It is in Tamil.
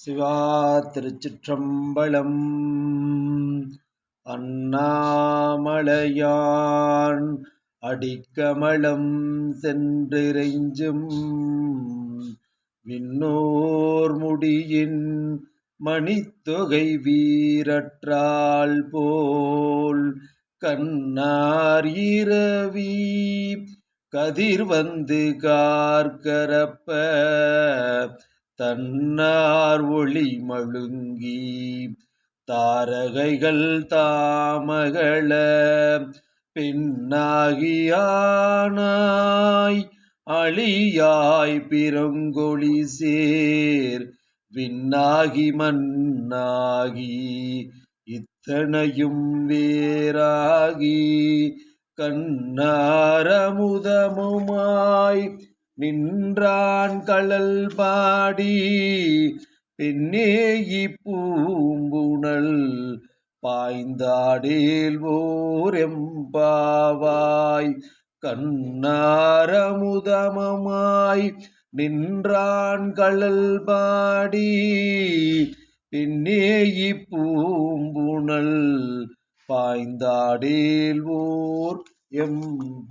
சிவா திருச்சிற்றம்பலம். அண்ணாமலையான் அடிக்கமலம் சென்றிறைஞ்சும் விண்ணோர் முடியின் மணித்தொகை வீரற்றால் போல் கண்ணார் இரவி கதிர் வந்து கார்கரப்ப தன்னார் ஒளி மழுங்கி தாரகைகள் தாமகள பெண்ணாகியானாய் அழியாய் பிறங்கொழி சேர் விண்ணாகி மண்ணாகி இத்தனையும் வேறாகி கண்ணாரமுதமுமாய் நின்றான் கழல் பாடி பெண்ணேயி பூம்புணல் பாய்ந்தாடேல் ஓரெம்பாவாய் கண்ணாரமுதமுமாய் நின்றான் கழல் பாடி பெண்ணேயி பூம்புணல் பாய்ந்தாடேல் ஓர் எம்பாவாய்.